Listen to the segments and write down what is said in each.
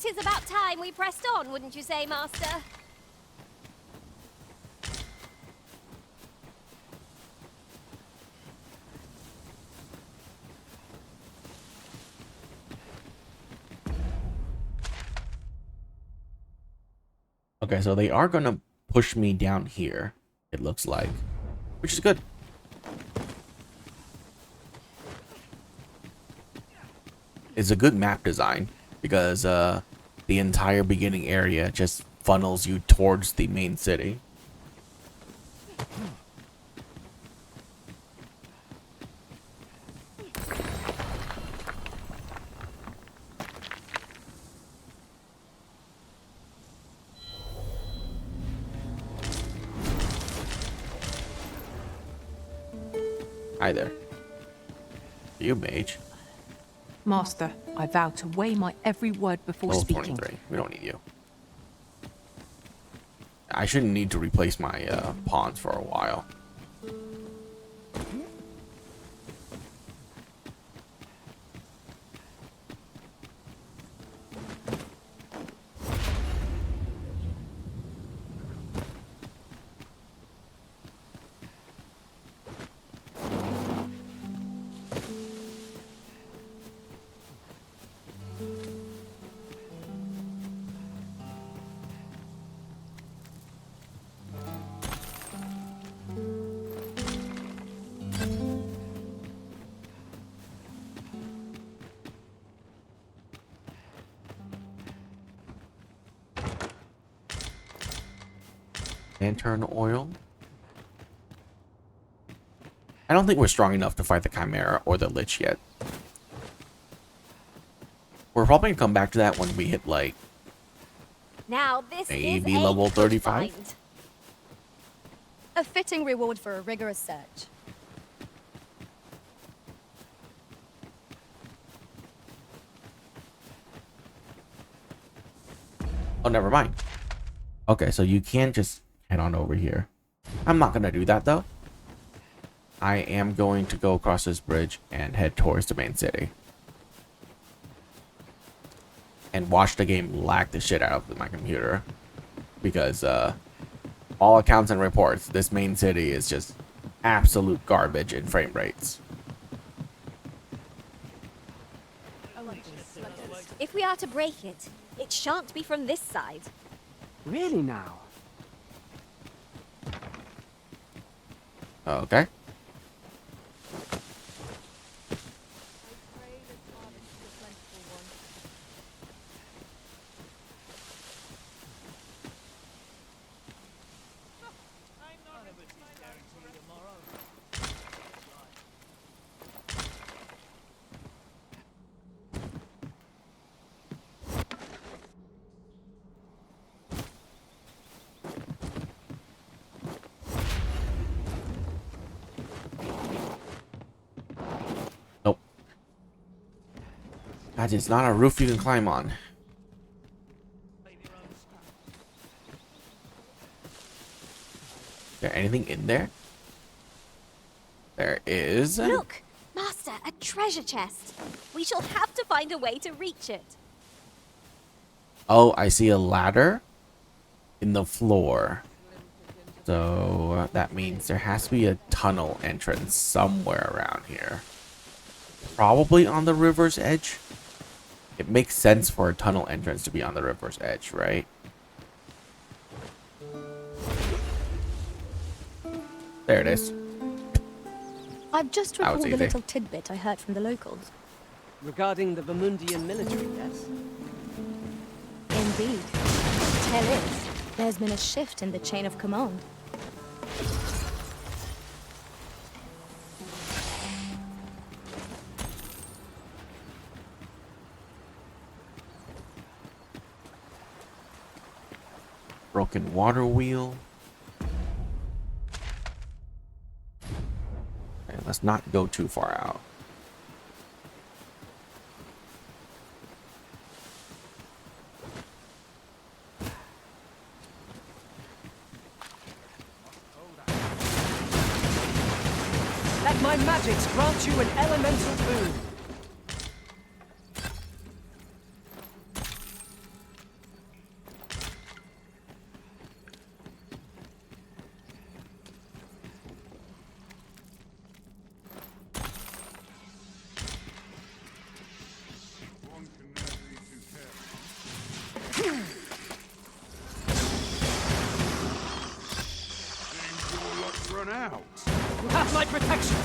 'Tis about time we pressed on, wouldn't you say, Master? Okay, so they are gonna push me down here, it looks like, which is good. It's a good map design because the entire beginning area just funnels you towards the main city. Hi there. You mage. Master, I vow to weigh my every word before Level speaking. 23. We don't need you. I shouldn't need to replace my pawns for a while. Lantern oil. I don't think we're strong enough to fight the Chimera or the Lich yet. We're probably gonna come back to that when we hit like Now this maybe is level a 35. find. A fitting reward for a rigorous search. Oh, never mind. Okay, so you can just head on over here. I'm not gonna do that though. I am going to go across this bridge and head towards the main city. And watch the game lag the shit out of my computer. Because all accounts and reports, this main city is just absolute garbage in frame rates. If we are to break it, it shan't be from this side. Really now? Okay. Nope. That is not a roof you can climb on. Is there anything in there? There is. Look, Master, a treasure chest. We shall have to find a way to reach it. Oh, I see a ladder in the floor. So that means there has to be a tunnel entrance somewhere around here. Probably on the river's edge. It makes sense for a tunnel entrance to be on the river's edge, right? There it is. I've just That was recalled a easy. little tidbit I heard from the locals. Regarding the Vermundian military, yes? Indeed. Tell is, there's been a shift in the chain of command. Broken water wheel. Okay, let's not go too far out. Let my magics grant you an elemental boon. run out. You have my protection.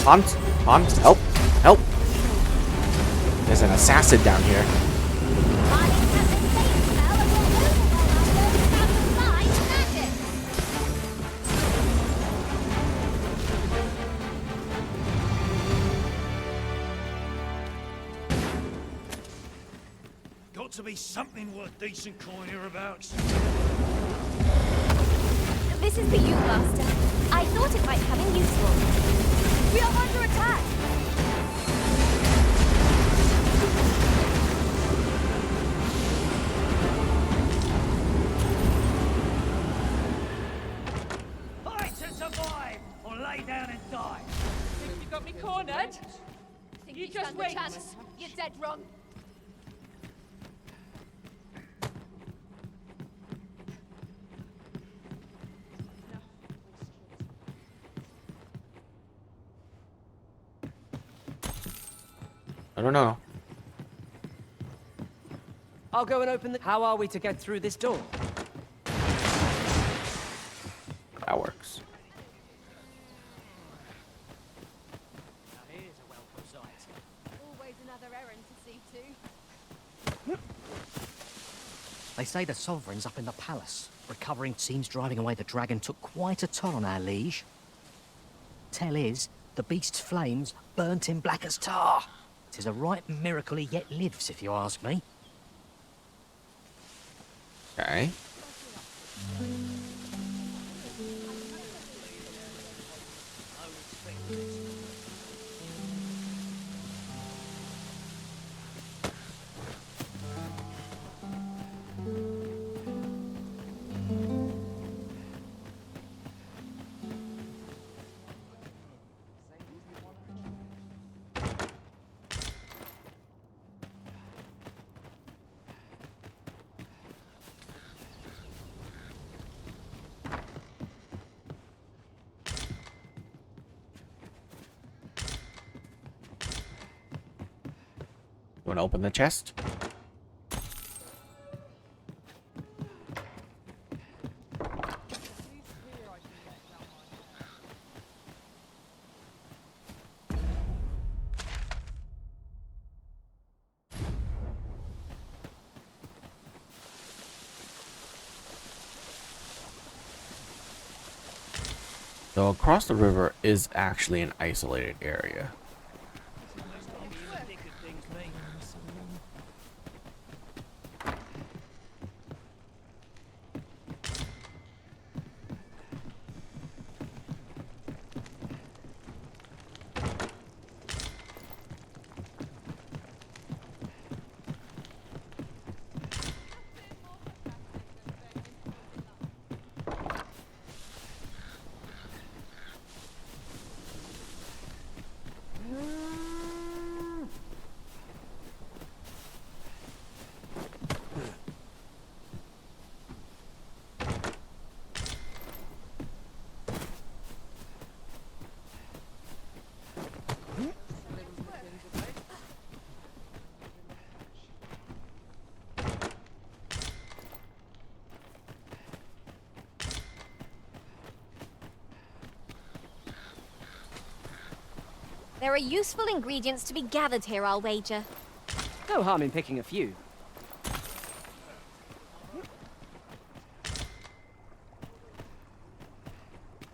Hans, help, help. There's an assassin down here. Got to be something worth decent coin hereabouts. This is the U-Blaster. I thought it might come in useful. We are under attack! Fight to survive, or lay down and die. Think you got me cornered? Think You you just stand a wait. chance? You're dead wrong. I don't know. I'll go and open the... How are we to get through this door? That works. Always another errand to see to. They say the Sovereign's up in the palace. Recovering teams driving away the dragon took quite a toll on our liege. Tell is, the beast's flames burnt him black as tar. 'Tis a right miracle he yet lives, if you ask me. Okay. You want to open the chest? So across the river is actually an isolated area. There are useful ingredients to be gathered here, I'll wager. No harm in picking a few.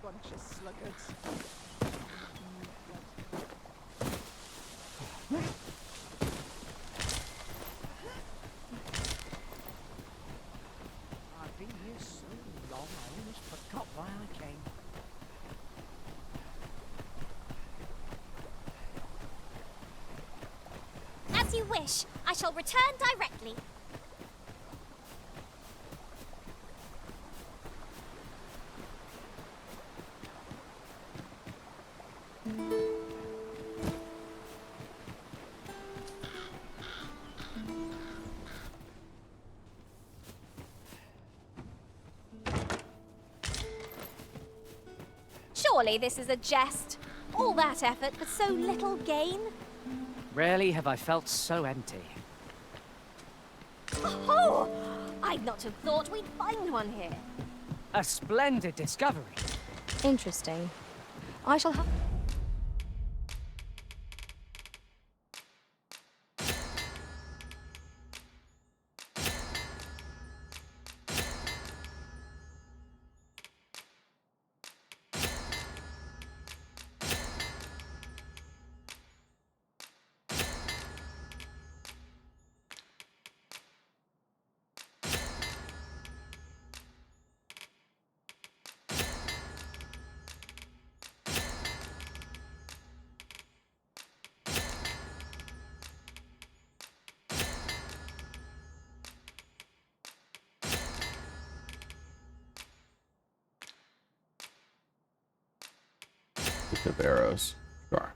Bunch of sluggards. I've been here so long, I almost forgot why I came. As you wish. I shall return directly. Surely this is a jest. All that effort for so little gain. Rarely have I felt so empty. Oh! I'd not have thought we'd find one here. A splendid discovery. Interesting. I shall have... Of arrows. Sure.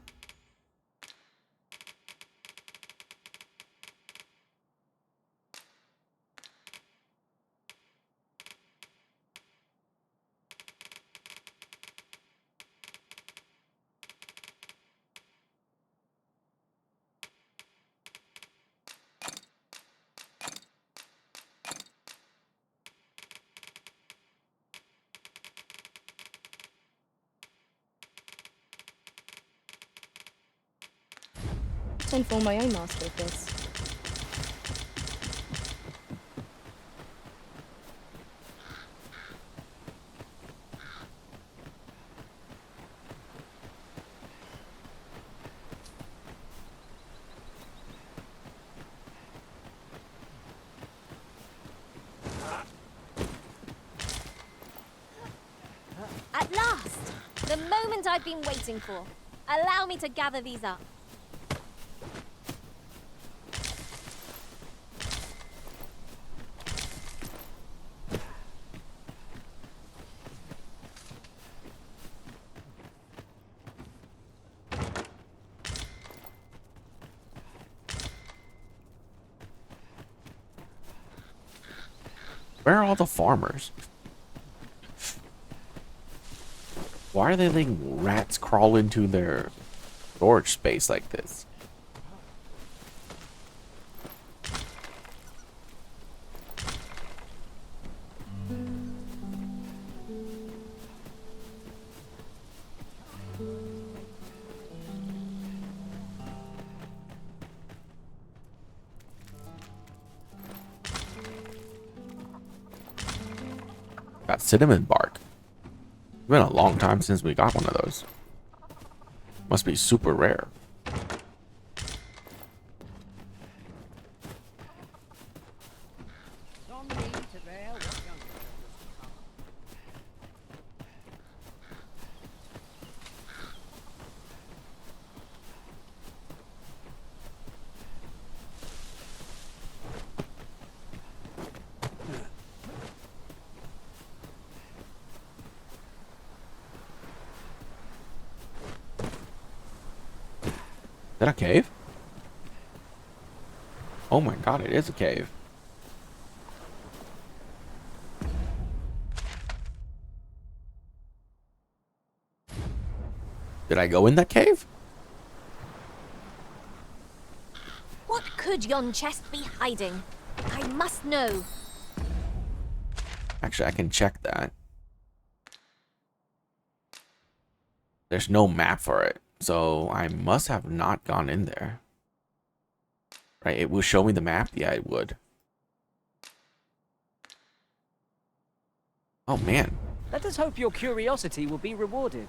to inform my own master of this. At last! The moment I've been waiting for. Allow me to gather these up. Where are all the farmers? Why are they letting rats crawl into their storage space like this? Got cinnamon bark. It's been a long time since we got one of those. Must be super rare. Is that a cave? Oh my god, it is a cave. Did I go in that cave? What could yon chest be hiding? I must know. Actually, I can check that. There's no map for it, so I must have not gone in there. Right, it will show me the map? Yeah, it would. Oh man. Let us hope your curiosity will be rewarded.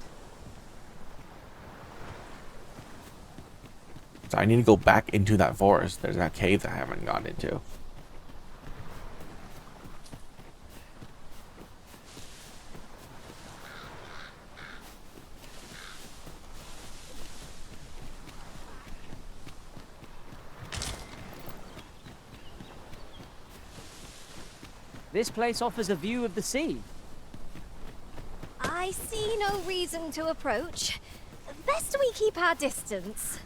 So I need to go back into that forest. There's that cave that I haven't gone into. This place offers a view of the sea. I see no reason to approach. Best we keep our distance.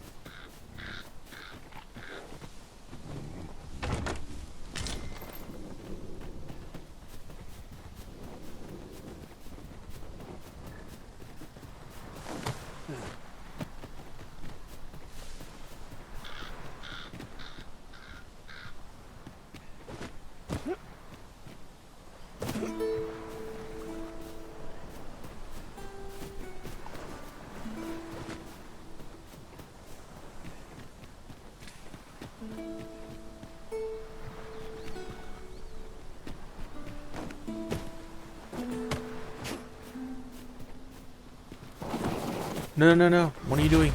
No, no, no, no. What are you doing?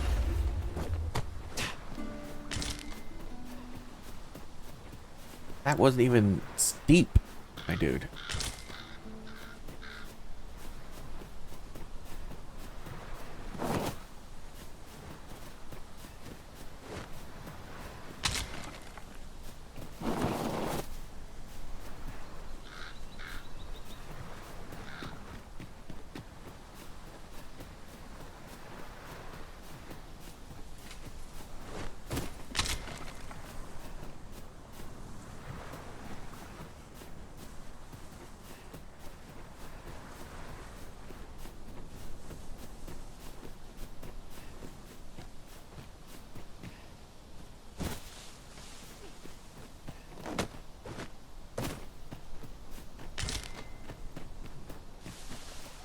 That wasn't even steep, my dude.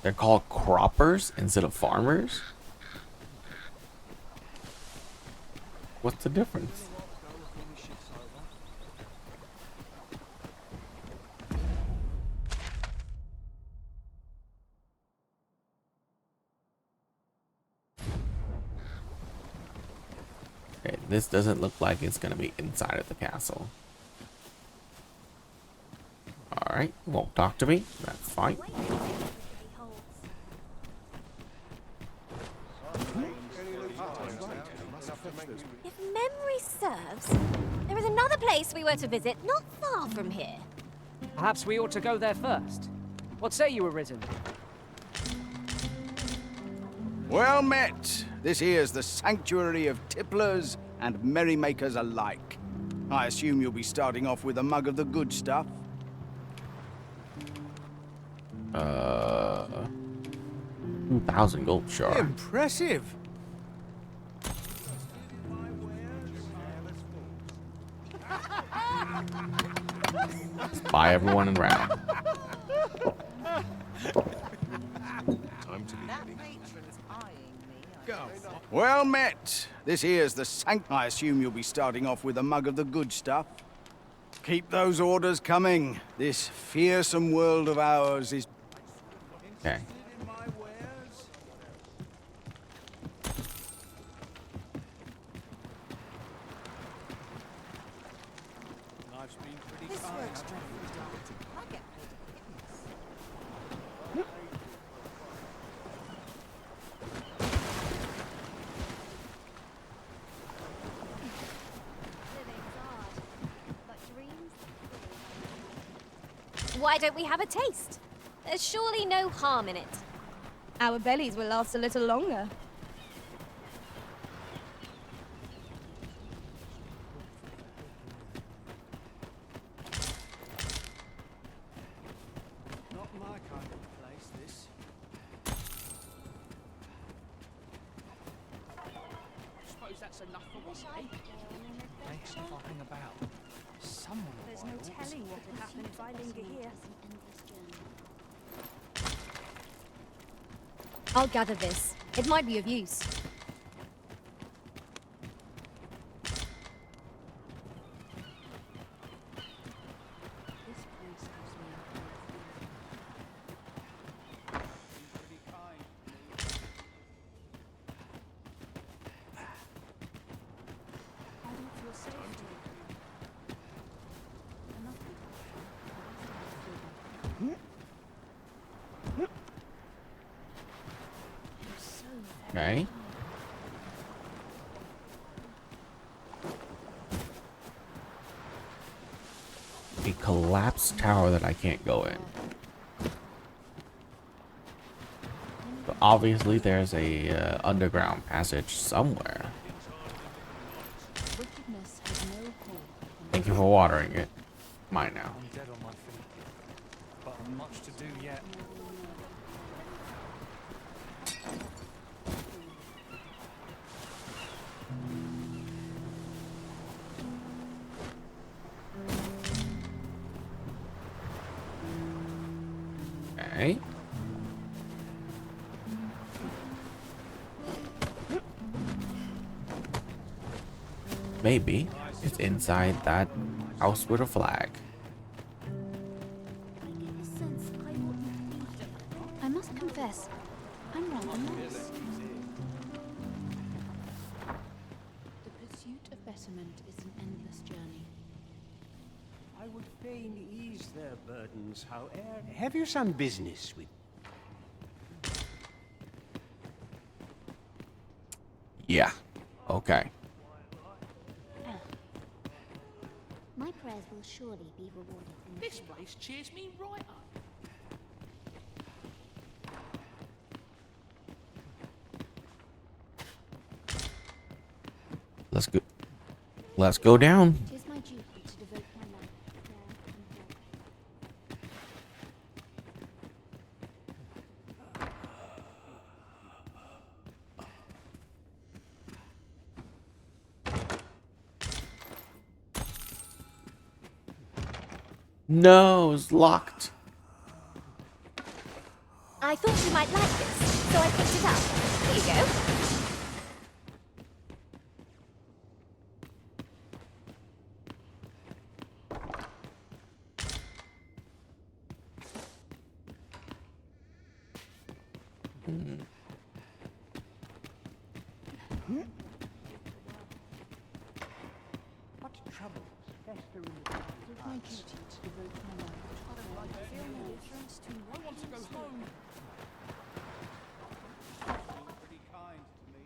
They're called croppers instead of farmers? What's the difference? Okay, this doesn't look like it's gonna be inside of the castle. Alright, won't talk to me. That's fine. If memory serves, there is another place we were to visit not far from here. Perhaps we ought to go there first. What say you, Arisen? Well met. This here's the sanctuary of tipplers and merrymakers alike. I assume you'll be starting off with a mug of the good stuff. 2,000 gold, sure. Impressive. Buy everyone around. Well met. This here's the I assume you'll be starting off with a mug of the good stuff. Keep those orders coming. This fearsome world of ours is... Okay. This works dreadfully dark. I get paid a pittance. Why don't we have a taste? There's surely no harm in it. Our bellies will last a little longer. Not my kind of place, this. Suppose that's enough for one week. They flying about. Someone There's no telling what will happen if I linger here. I'll gather this. It might be of use. Okay. A collapsed tower that I can't go in. But obviously there's a underground passage somewhere. Thank you for watering it. Mine now. I'm dead on my feet, but I've much to do yet. Okay. Maybe it's inside that house with a flag. I must confess, I'm rather lost. may ease their burdens, however. Have you some business with? Yeah. Okay. My prayers will surely be rewarded. This place cheers me right up. Let's go down. It is my duty to devote my life to prayer and hope. No, it's locked. I thought you might like this, so I picked it up. Here you go. What troubles fester in the It is my duty to devote my life. I feel no difference to I want to go home. Pretty kind to me.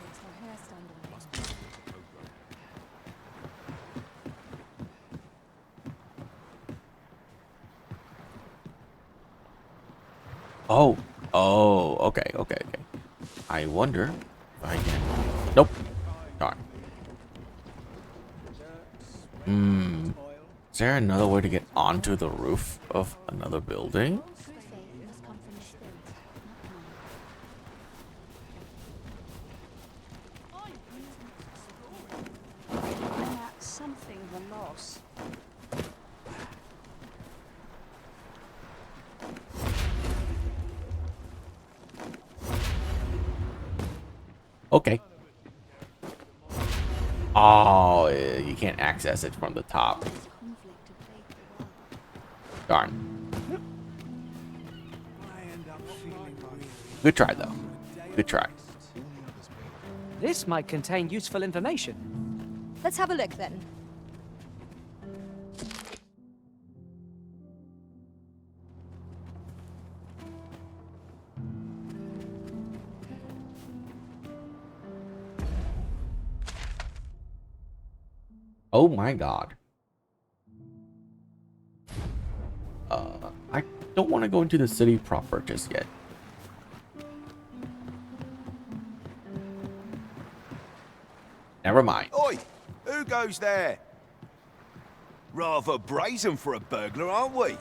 Makes my hair stand on end. Oh. Oh, okay. I wonder if I can... Nope. Darn. Is there another way to get onto the roof of another building? True faith must come from the spirit, not mine. And that's something of a loss. Okay. Oh, you can't access it from the top. This conflict of faith the world. Darn. I end up feeling like Good try, though. Good try. This might contain useful information. Let's have a look then. Oh my god. I don't want to go into the city proper just yet. Never mind. Oi! Who goes there? Rather brazen for a burglar, aren't we?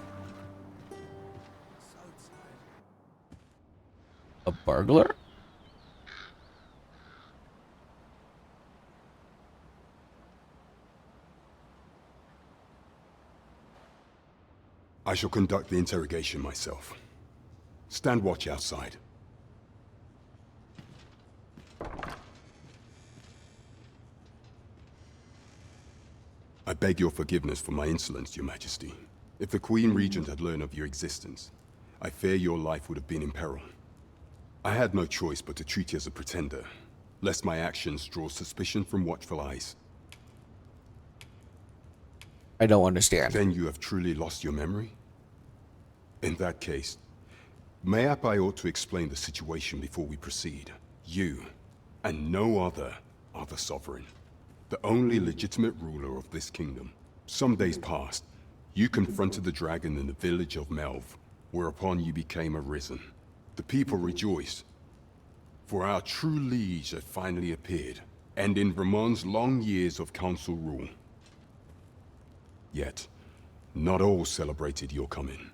A burglar? I shall conduct the interrogation myself. Stand watch outside. I beg your forgiveness for my insolence, Your Majesty. If the Queen Regent had learned of your existence, I fear your life would have been in peril. I had no choice but to treat you as a pretender, lest my actions draw suspicion from watchful eyes. I don't understand. Then you have truly lost your memory? In that case, mayhap I ought to explain the situation before we proceed. You, and no other, are the sovereign, the only legitimate ruler of this kingdom. Some days past, you confronted the dragon in the village of Melv, whereupon you became arisen. The people rejoiced, for our true liege had finally appeared, and in Vermont's long years of council rule. Yet, not all celebrated your coming.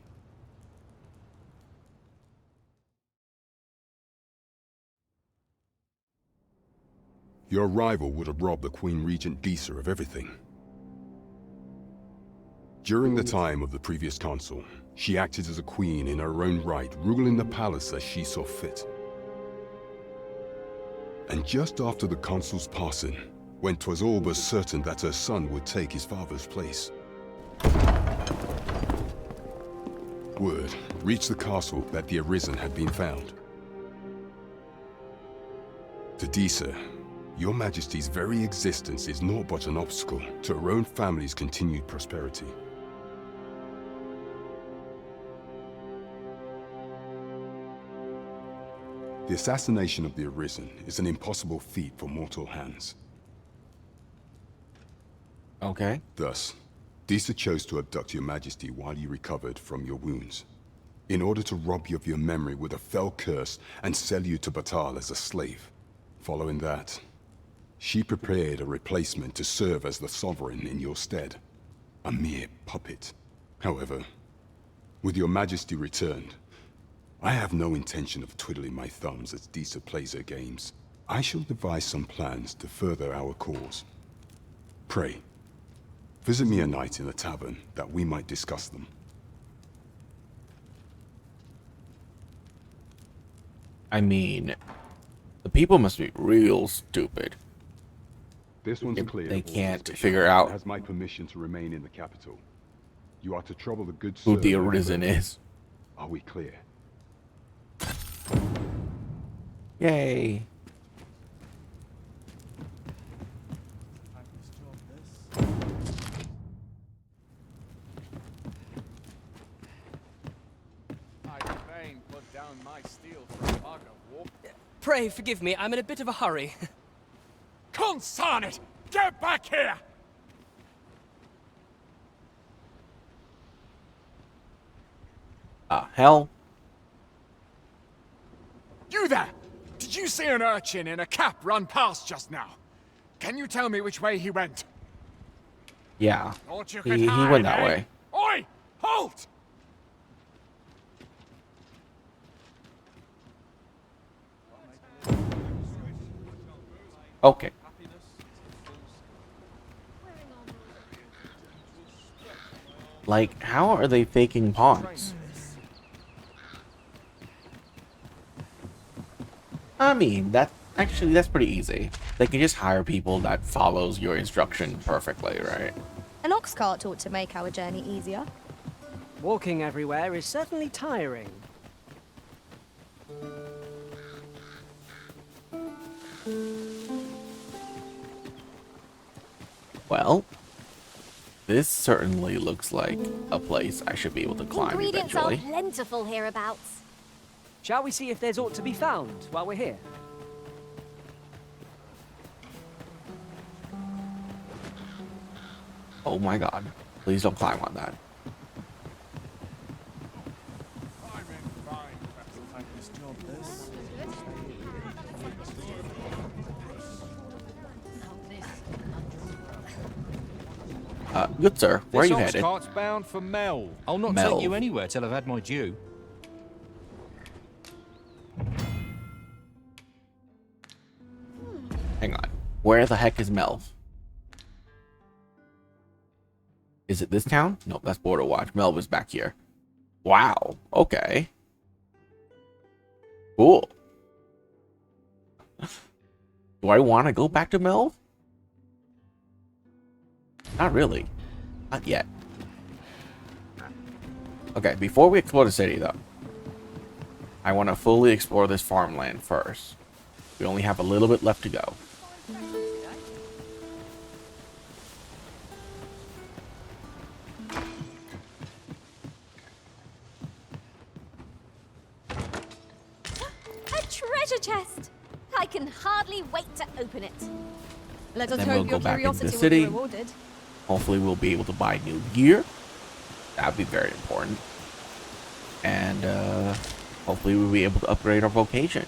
Your arrival would have robbed the Queen Regent Disa of everything. During the time of the previous council, she acted as a queen in her own right, ruling the palace as she saw fit. And just after the council's passing, when 'twas all but certain that her son would take his father's place, word reached the castle that the Arisen had been found. To Disa, Your Majesty's very existence is naught but an obstacle to our own family's continued prosperity. The assassination of the Arisen is an impossible feat for mortal hands. Okay. Thus, Disa chose to abduct your Majesty while you recovered from your wounds, in order to rob you of your memory with a fell curse and sell you to Batal as a slave. Following that, she prepared a replacement to serve as the Sovereign in your stead. A mere puppet. However, with your Majesty returned, I have no intention of twiddling my thumbs as Disa plays her games. I shall devise some plans to further our cause. Pray, visit me a night in the tavern that we might discuss them. I mean, the people must be real stupid. This one's clear. They can't figure out has my permission to remain in the capital. You are to trouble the good who the servant. Arisen is. Are we clear? Yay. Pray forgive me, I'm in a bit of a hurry. Consign it! Get back here! Hell? You there! Did you see an urchin in a cap run past just now? Can you tell me which way he went? Yeah. Thought you He could went hide, that eh? way. Oi! Halt! Okay. Like, how are they faking pawns? I mean, that's pretty easy. They can just hire people that follows your instruction perfectly, right? An ox cart ought to make our journey easier. Walking everywhere is certainly tiring. Well, this certainly looks like a place I should be able to climb Ingredients eventually. are plentiful hereabouts. Shall we see if there's aught to be found while we're here? Oh my god. Please don't climb on that. Good sir, where are you headed? This ox cart's bound for Mel. I'll not Mel. take you anywhere till I've had my due. Hang on. Where the heck is Melv? Is it this town? Nope, that's Border Watch. Melv is back here. Wow. Okay. Cool. Do I want to go back to Melv? Not really. Not yet. Okay, before we explore the city, though, I want to fully explore this farmland first. We only have a little bit left to go. A treasure chest! I can hardly wait to open it. Let us Then hope we'll your go back into curiosity the will city. be rewarded. Hopefully we'll be able to buy new gear. That'd be very important. And hopefully we'll be able to upgrade our vocation.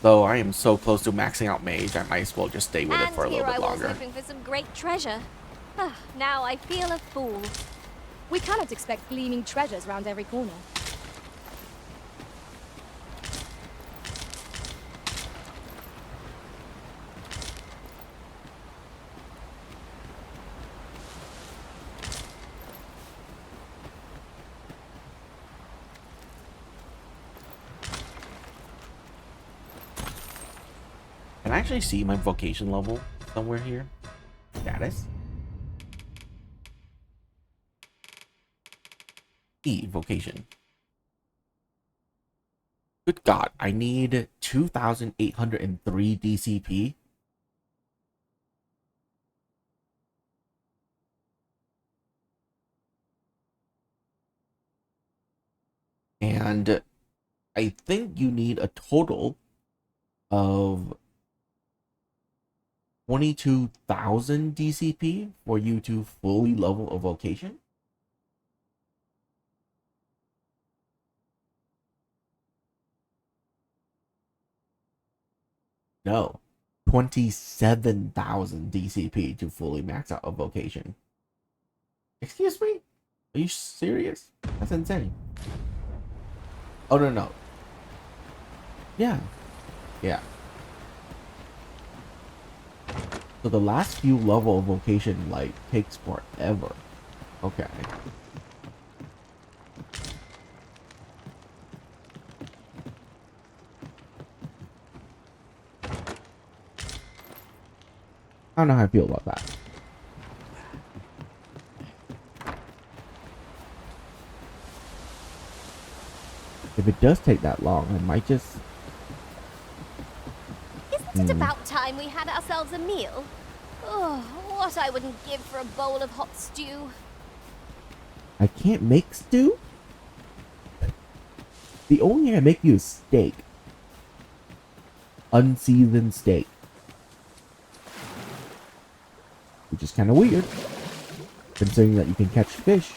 Though I am so close to maxing out mage, I might as well just stay with it for a little bit And here I longer. was hoping for some great treasure. Now I feel a fool. We cannot expect gleaming treasures round every corner. Can I actually see my vocation level somewhere here? Status? E, vocation. Good God, I need 2,803 DCP. And I think you need a total of 22,000 DCP for you to fully level a vocation. No, 27,000 DCP to fully max out a vocation. Excuse me? Are you serious? That's insane. Oh, no. Yeah. So the last few level of vocation, like, takes forever. Okay. I don't know how I feel about that. If it does take that long, I might just... Isn't it about time we had ourselves a meal? Oh, what I wouldn't give for a bowl of hot stew. I can't make stew? The only thing I make you is steak. Unseasoned steak. Which is kind of weird, considering that you can catch fish.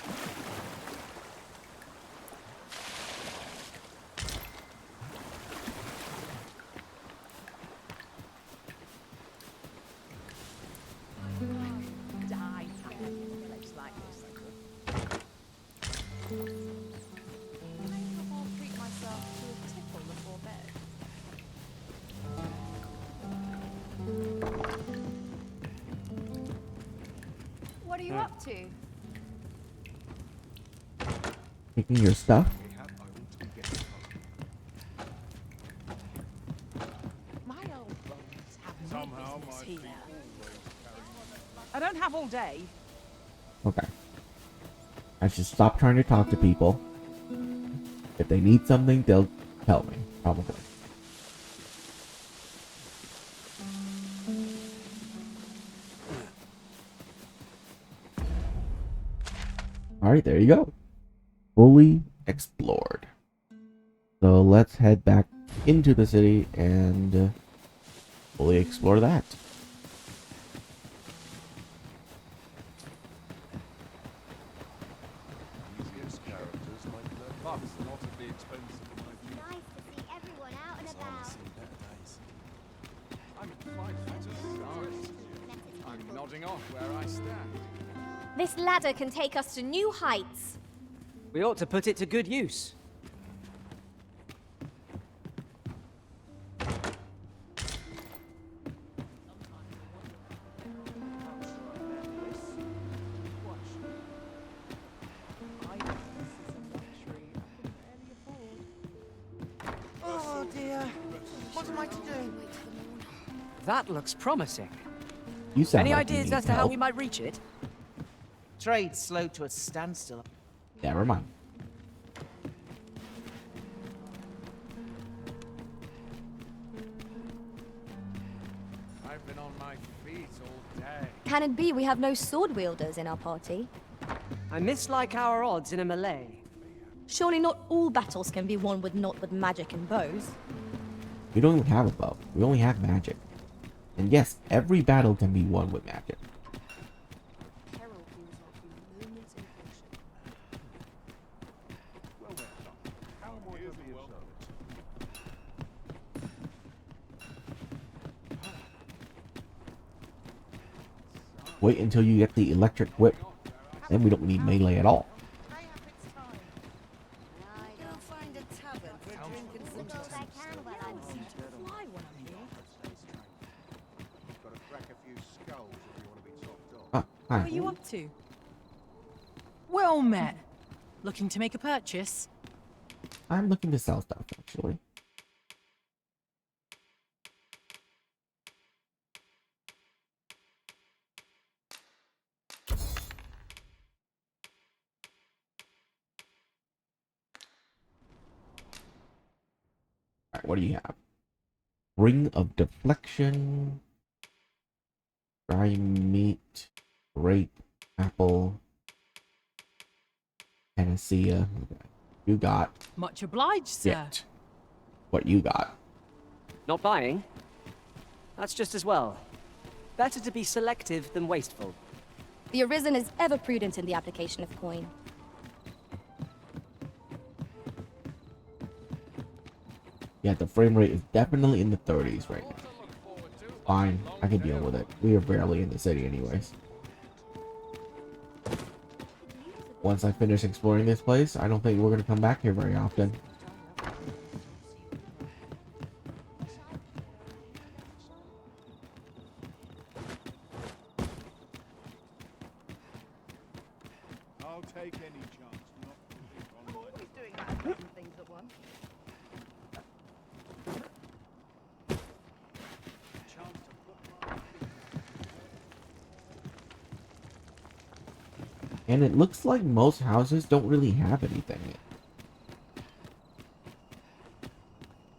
What are you up to? Taking your stuff. My old bones have no business here. I don't have all day. Okay. I should stop trying to talk to people. If they need something, they'll tell me, probably. Alright, there you go. Fully explored. So let's head back into the city and fully explore that. I'm nodding off where I stand. This ladder can take us to new heights. We ought to put it to good use. Oh dear. What am I to do? That looks promising. You sound Any like you ideas need as to how help. we might reach it? Trade's slow to a standstill. Never mind. I've been on my feet all day. Can it be we have no sword wielders in our party? I mislike our odds in a melee. Surely not all battles can be won with magic and bows. We don't even have a bow. We only have magic. And yes, every battle can be won with magic. Wait until you get the electric whip. Then we don't need melee at all. What are you up to? Well met. Looking to make a purchase? I'm looking to sell stuff, actually. what do you have? Ring of deflection, dry meat, grape, apple, panacea. You got Much obliged, sir. it. What you got? Not buying? That's just as well. Better to be selective than wasteful. The Arisen is ever prudent in the application of coin. Yeah, the frame rate is definitely in the 30s right now. Fine, I can deal with it. We are barely in the city anyways. Once I finish exploring this place, I don't think we're going to come back here very often. I'll take any chance not to pick on my... Always doing that, doing things at once. And it looks like most houses don't really have anything.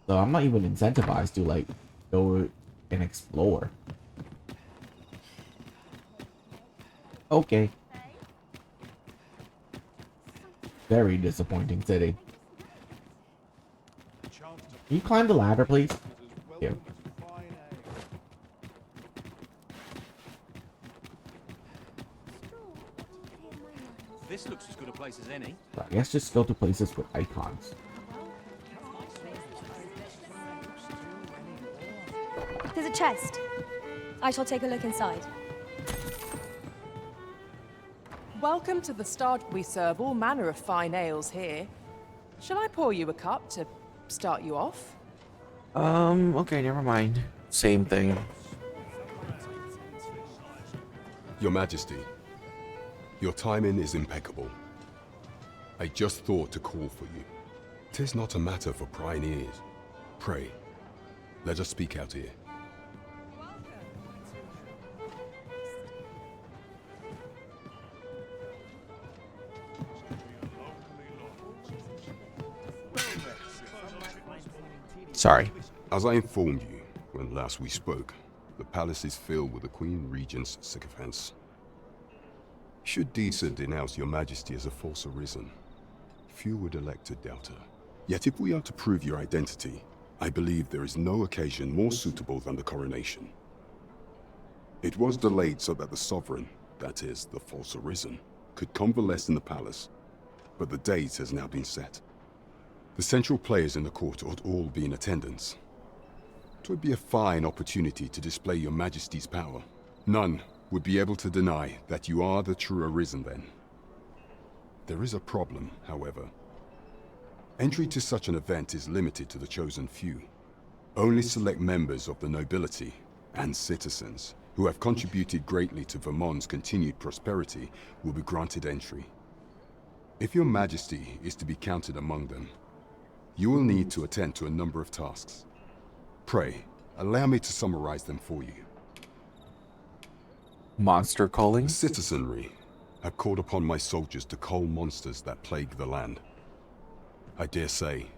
So I'm not even incentivized to like go and explore. Okay. Very disappointing city. Can you climb the ladder, please? Here. This looks as good a place as any. I guess just go to places with icons. There's a chest. I shall take a look inside. Welcome to the start. We serve all manner of fine ales here. Shall I pour you a cup to start you off? Okay, never mind. Same thing. Your Majesty, your timing is impeccable. I just thought to call for you. 'Tis not a matter for prying ears. Pray, let us speak out here. Sorry. As I informed you when last we spoke, the palace is filled with the Queen Regent's sycophants. Should Disa denounce your Majesty as a false arisen, few would elect to doubt her. Yet if we are to prove your identity, I believe there is no occasion more suitable than the coronation. It was delayed so that the sovereign, that is, the false arisen, could convalesce in the palace, but the date has now been set. The central players in the court ought all be in attendance. 'Twould be a fine opportunity to display your Majesty's power. None would be able to deny that you are the true Arisen then. There is a problem, however. Entry to such an event is limited to the chosen few. Only select members of the nobility and citizens who have contributed greatly to Vermont's continued prosperity will be granted entry. If your Majesty is to be counted among them, you will need to attend to a number of tasks. Pray, allow me to summarize them for you. Monster calling? The citizenry have called upon my soldiers to cull monsters that plague the land. I dare say,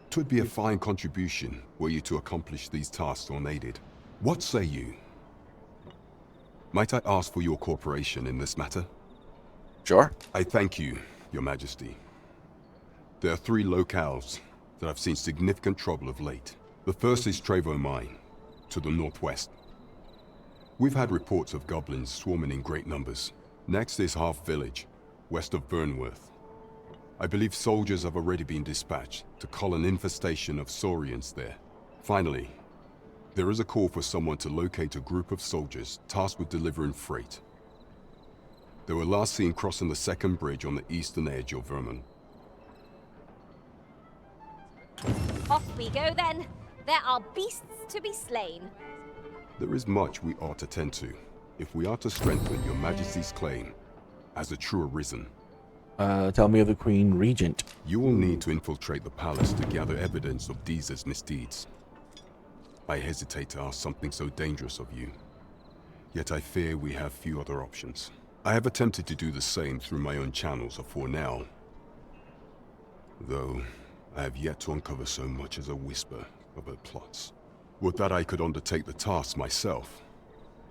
'twould be a fine contribution were you to accomplish these tasks unaided. What say you? Might I ask for your cooperation in this matter? Sure. I thank you, Your Majesty. There are 3 locales that have seen significant trouble of late. The first is Trevo Mine, to the northwest. We've had reports of goblins swarming in great numbers. Next is Half Village, west of Burnworth. I believe soldiers have already been dispatched to cull an infestation of saurians there. Finally, there is a call for someone to locate a group of soldiers tasked with delivering freight. They were last seen crossing the second bridge on the eastern edge of Vermont. Off we go then. There are beasts to be slain. There is much we ought to tend to if we are to strengthen your Majesty's claim as a true Arisen. Tell me of the Queen Regent. You will need to infiltrate the palace to gather evidence of Disa's misdeeds. I hesitate to ask something so dangerous of you, yet I fear we have few other options. I have attempted to do the same through my own channels for now, though I have yet to uncover so much as a whisper of her plots. Would that I could undertake the task myself,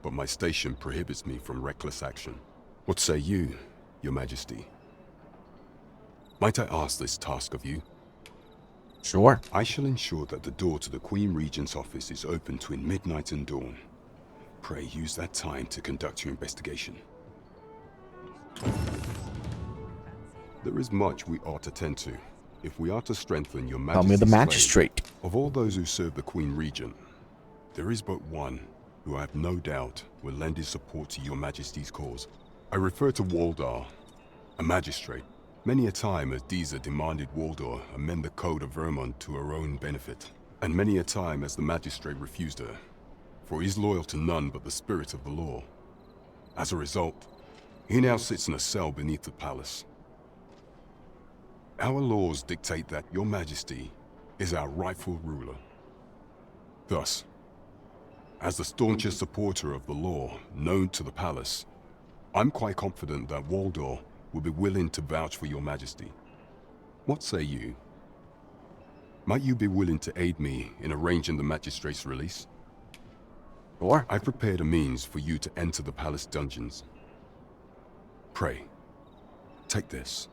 but my station prohibits me from reckless action. What say you, Your Majesty? Might I ask this task of you? Sure. I shall ensure that the door to the Queen Regent's office is open between midnight and dawn. Pray use that time to conduct your investigation. There is much we ought to tend to, if we are to strengthen Your Tell me Majesty's the claim. magistrate. Of all those who serve the Queen Regent, there is but one who I have no doubt will lend his support to Your Majesty's cause. I refer to Waldar, a magistrate. Many a time has Disa demanded Waldar amend the code of Vermont to her own benefit, and many a time has the magistrate refused her, for he is loyal to none but the spirit of the law. As a result, he now sits in a cell beneath the palace. Our laws dictate that Your Majesty is our rightful ruler. Thus, as the staunchest supporter of the law known to the palace, I'm quite confident that Waldor will be willing to vouch for Your Majesty. What say you? Might you be willing to aid me in arranging the magistrate's release? Sure. I prepared a means for you to enter the palace dungeons. Pray, take this.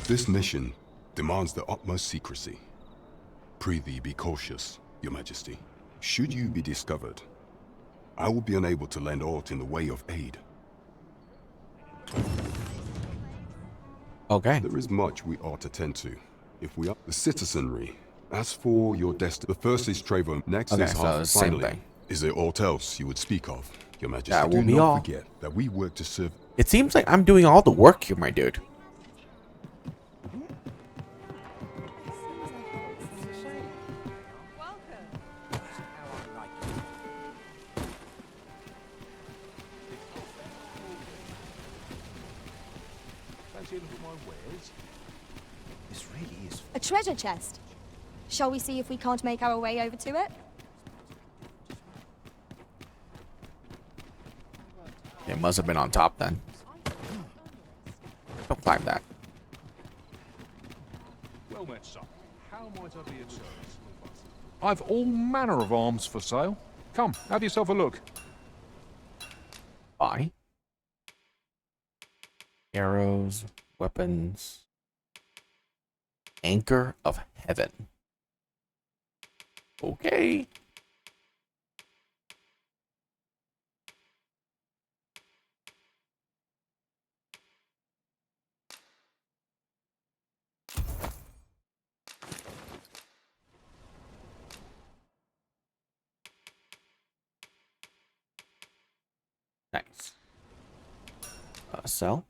This mission demands the utmost secrecy. Prithee be cautious, Your Majesty. Should you be discovered, I will be unable to lend aught in the way of aid. Okay. There is much we ought to tend to, if we are the citizenry. As for your destiny, the first is Trevor, next Okay, is so Half. same Finally, thing. is there aught else you would speak of, Your Majesty? That will Do be not all. forget that we work to serve. It seems like I'm doing all the work here, my dude. This really is. A treasure chest. Shall we see if we can't make our way over to it? It must have been on top then. Don't climb that. Well met, son. How might I be of service? I've all manner of arms for sale. Come, have yourself a look. Buy. Arrows, weapons. Anchor of Heaven. Okay. Nice. Sell.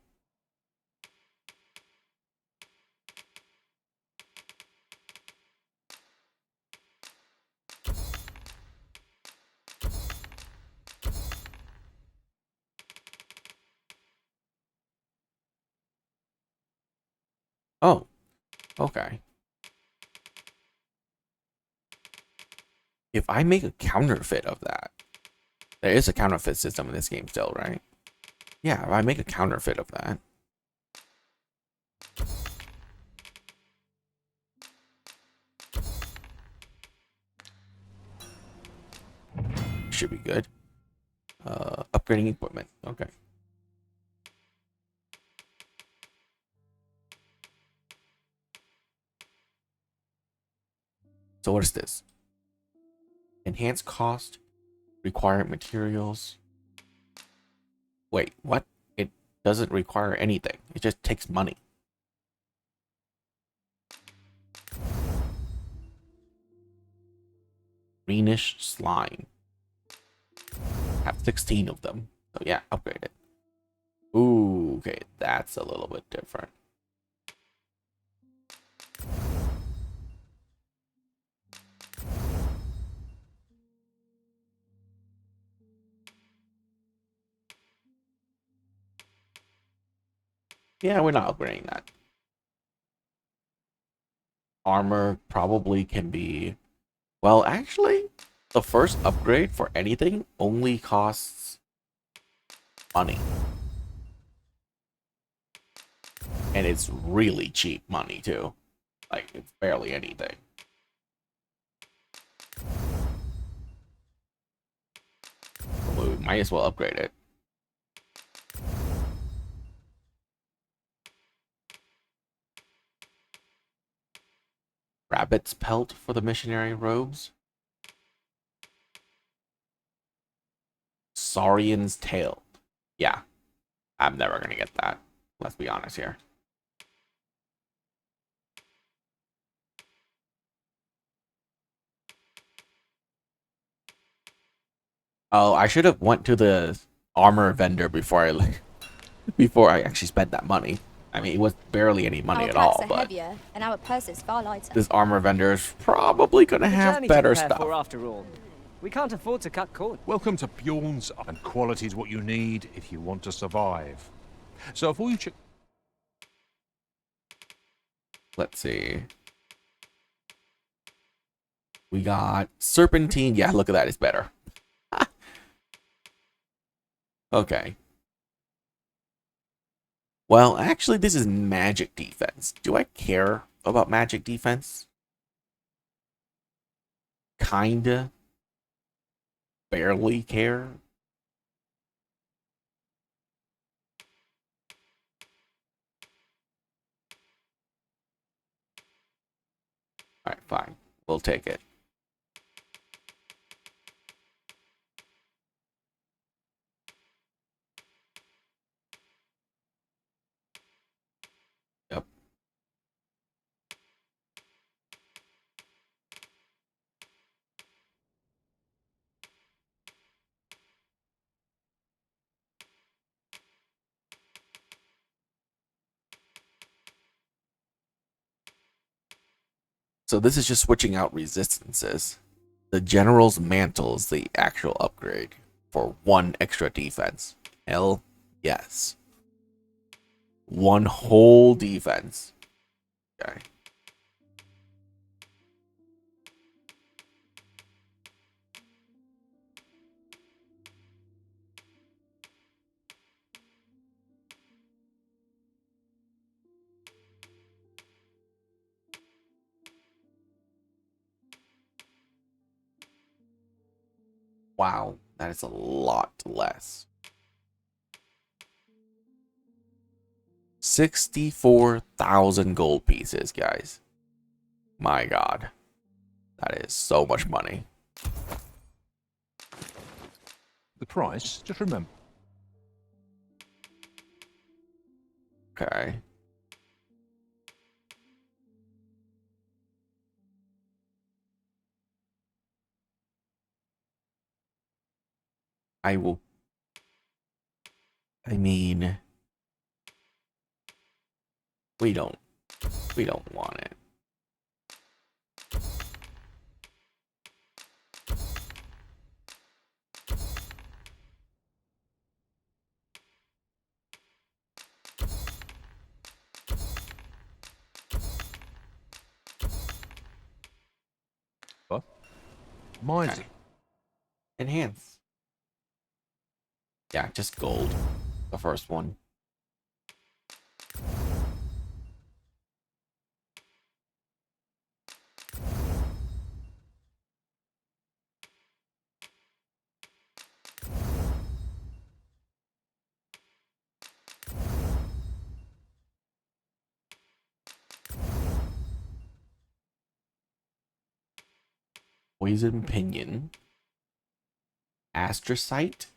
Oh, okay. If I make a counterfeit of that, there is a counterfeit system in this game still, right? Yeah, if I make a counterfeit of that. Should be good. Upgrading equipment. Okay. So what is this? Enhanced cost, required materials. Wait, what? It doesn't require anything. It just takes money. Greenish slime. Have 16 of them. So yeah, upgrade it. Ooh, okay, that's a little bit different. Yeah, we're not upgrading that. Armor probably can be... Well, actually, the first upgrade for anything only costs money. And it's really cheap money, too. Like, it's barely anything. Well, we might as well upgrade it. Rabbit's pelt for the missionary robes. Saurian's tail. Yeah, I'm never gonna get that. Let's be honest here. Oh, I should have went to the armor vendor before I actually spent that money. I mean, it was barely any money our at packs all, are but heavier, and our purses far lighter. this armor vendor is probably gonna have better stuff. For, after all. We can't afford to cut corners. Welcome to Bjorn's, and quality is what you need if you want to survive. So if all you Let's see. We got Serpentine. Yeah, look at that. It's better. Okay. Well, actually, this is magic defense. Do I care about magic defense? Kinda. Barely care. Alright, fine. We'll take it. Yep. So this is just switching out resistances. The General's Mantle is the actual upgrade for 1 extra defense. Hell yes. 1 whole defense. Okay. Wow, that is a lot less. 64,000 gold pieces, guys. My God. That is so much money. the price, just remember. Okay. I will. I mean, we don't want it. What? Mine's Okay. Enhance. Yeah, just gold. The first one. Poison Pinion, Astrocyte,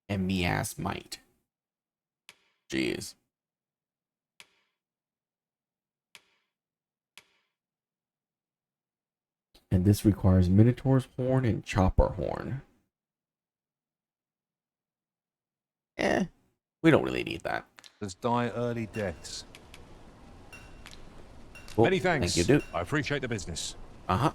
and Miasmite. Jeez. And this requires Minotaur's Horn and Chopper Horn. We don't really need that. Let's die early deaths. Cool. Many thanks. Thank you, dude. I appreciate the business. Uh-huh.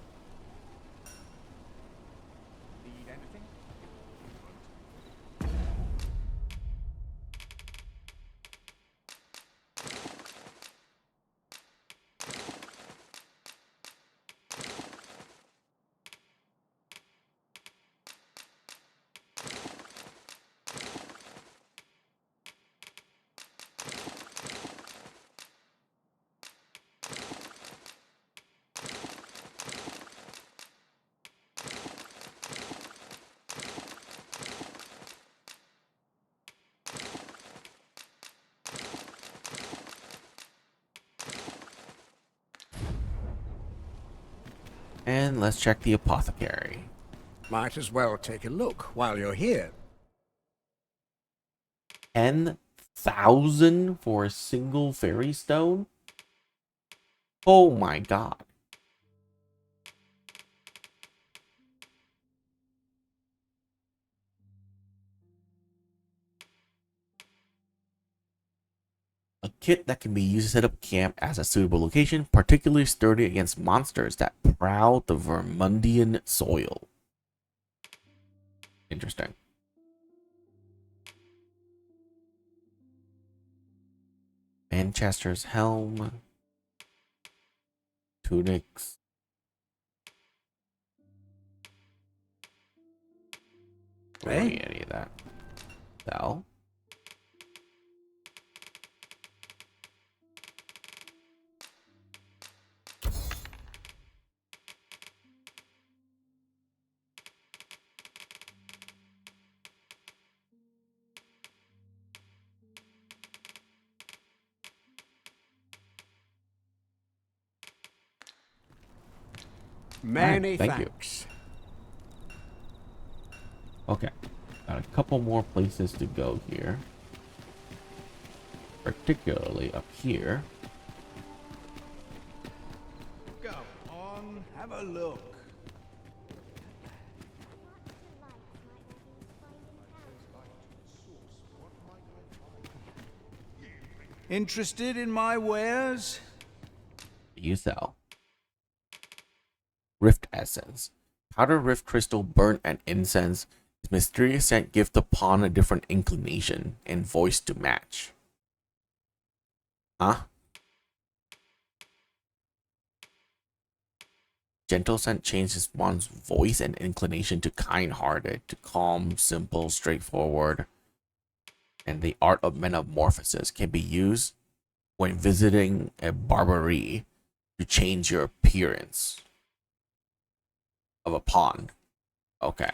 And let's check the apothecary. Might as well take a look while you're here. 10,000 for a single fairy stone? Oh my god. A kit that can be used to set up camp as a suitable location, particularly sturdy against monsters that prowl the Vermundian soil. Interesting. Manchester's helm. Tunics. Don't need any of that. Sell. Many thank thanks. Okay. Got a couple more places to go here. Particularly up here. Go on, have a look. Interested in my wares? You sell. Rift Essence. Powder rift crystal burnt and incense. Its mysterious scent gives the pawn a different inclination and voice to match. Huh? Gentle scent changes one's voice and inclination to kind-hearted, to calm, simple, straightforward. And the art of metamorphosis can be used when visiting a barberie to change your appearance of a pawn. Okay.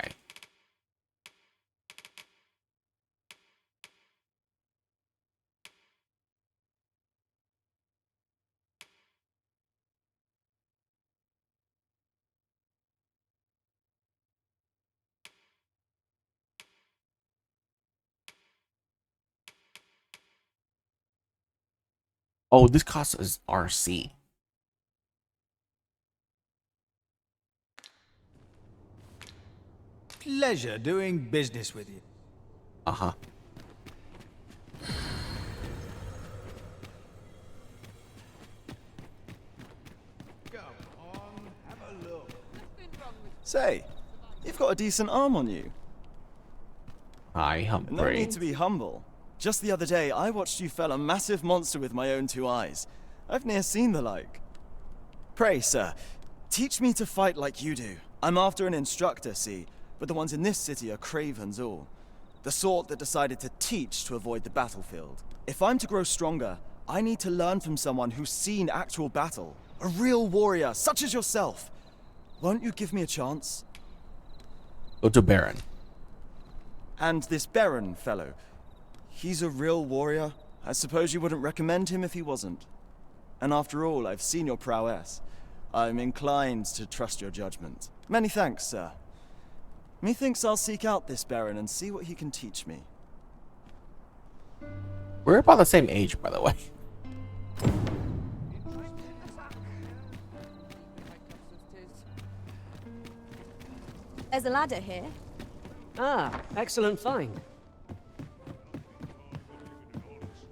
Oh, this cost us RC. Pleasure doing business with you. Uh-huh. Go on, have a look. Say, you've got a decent arm on you. Hi, Humphrey. No need to be humble. Just the other day, I watched you fell a massive monster with my own two eyes. I've ne'er seen the like. Pray, sir, teach me to fight like you do. I'm after an instructor, see, but the ones in this city are cravens all. The sort that decided to teach to avoid the battlefield. If I'm to grow stronger, I need to learn from someone who's seen actual battle. A real warrior, such as yourself. Won't you give me a chance? Go to Baron. And this Baron fellow, he's a real warrior? I suppose you wouldn't recommend him if he wasn't. And after all, I've seen your prowess. I'm inclined to trust your judgment. Many thanks, sir. Methinks I'll seek out this Baron and see what he can teach me. We're about the same age, by the way. There's a ladder here. Ah, excellent find.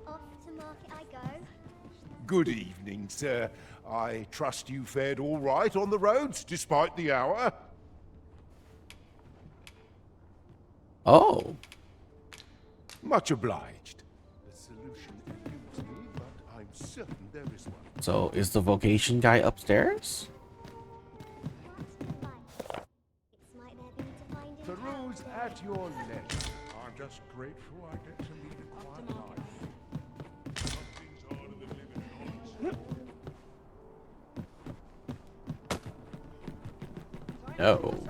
Off to market I go. Good evening, sir. I trust you fared all right on the roads, despite the hour. Oh. Much obliged. The solution eludes me, but I'm certain there is one. So, is the vocation guy upstairs? Peruse at your leisure. I'm just grateful I get to lead a quiet life. Something's harder than living No.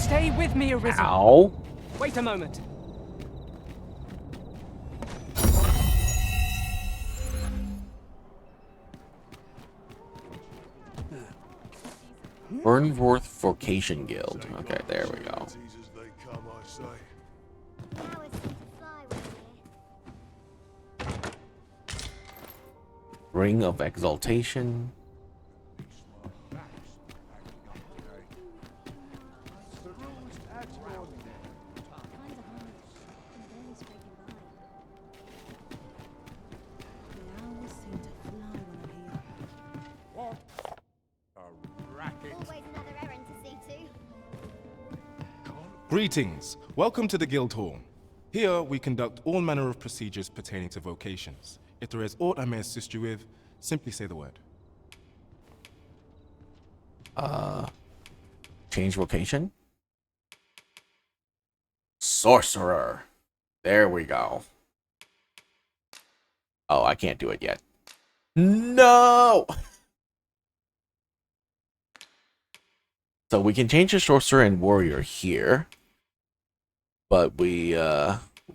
Stay with me, Arisen. Ow. Wait a moment. Burnworth Vocation Guild. Okay, there we go. Ring of Exaltation. Greetings. Welcome to the Guild Hall. Here we conduct all manner of procedures pertaining to vocations. If there is aught I may assist you with, simply say the word. Change vocation. Sorcerer. There we go. Oh, I can't do it yet. No! So we can change to sorcerer and warrior here. But we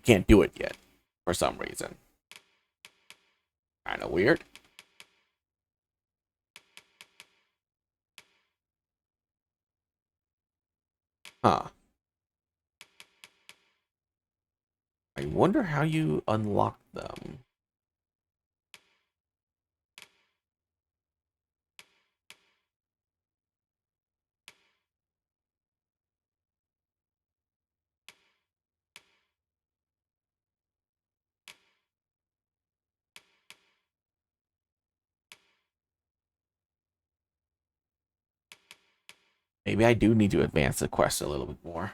can't do it yet for some reason. Kind of weird. Huh. I wonder how you unlock them. Maybe I do need to advance the quest a little bit more.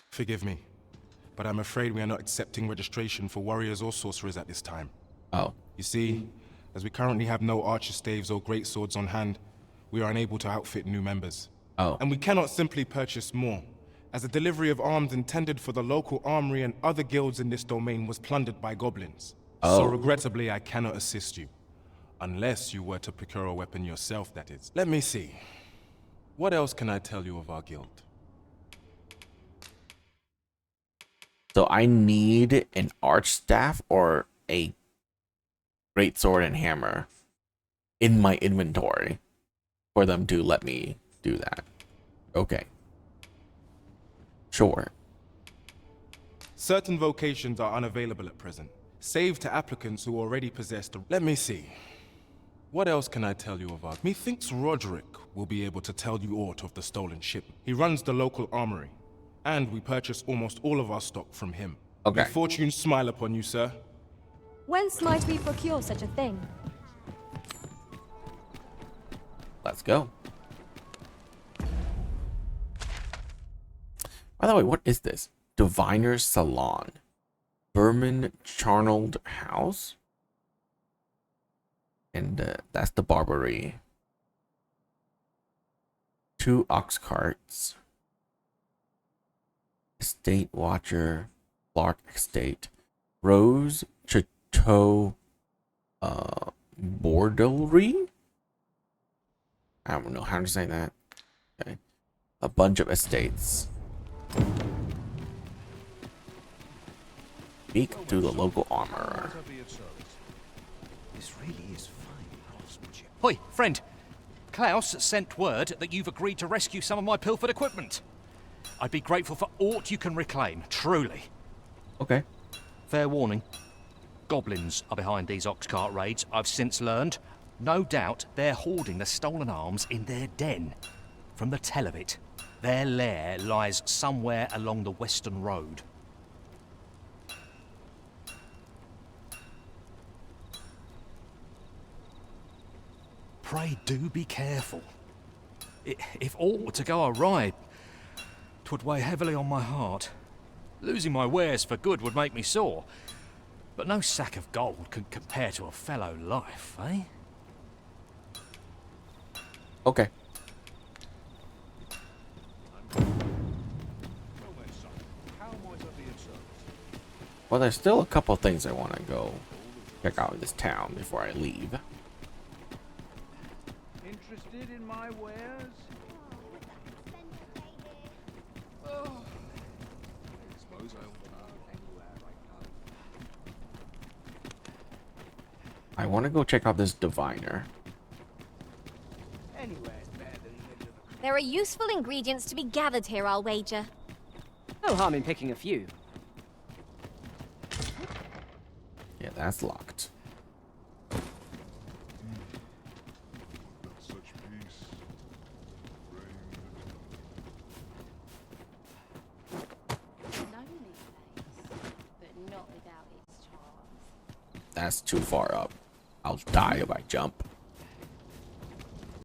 Forgive me, but I'm afraid we are not accepting registration for warriors or sorcerers at this time. Oh. You see, as we currently have no archer staves or great swords on hand, we are unable to outfit new members. Oh. And we cannot simply purchase more, as the delivery of arms intended for the local armory and other guilds in this domain was plundered by goblins. Oh. So regrettably, I cannot assist you. Unless you were to procure a weapon yourself, that is. Let me see. What else can I tell you of our guild? So I need an arch staff or a great sword and hammer in my inventory for them to let me do that. Okay. Sure. Certain vocations are unavailable at present, save to applicants who already possess the... Let me see. What else can I tell you of our... Methinks Roderick will be able to tell you aught of the stolen ship. He runs the local armory, and we purchase almost all of our stock from him. Okay. May fortune smile upon you, sir. Whence might we procure such a thing? Let's go. By the way, what is this? Diviner's Salon. Vermin Charnald House. And that's the Barbary. 2 ox carts. Estate Watcher. Clark Estate. Rose Chateau Bordelry? I don't know how to say that. Okay. A bunch of estates. Speak to the local armorer. This really is fine craftsmanship. Hoi, friend. Klaus sent word that you've agreed to rescue some of my pilfered equipment. I'd be grateful for aught you can reclaim, truly. Okay. Fair warning. Goblins are behind these ox cart raids, I've since learned. No doubt they're hoarding the stolen arms in their den. From the tell of it, their lair lies somewhere along the western road. Pray do be careful. If aught were to go awry, 'twould weigh heavily on my heart. Losing my wares for good would make me sore. But no sack of gold can compare to a fellow life, eh? Okay. Well, there's still a couple things I want to go check out in this town before I leave. Interested in my wares? Oh. I want to go check out this diviner. There are useful ingredients to be gathered here, I'll wager. No harm in picking a few. Yeah, that's locked. That's too far up. I'll die if I jump.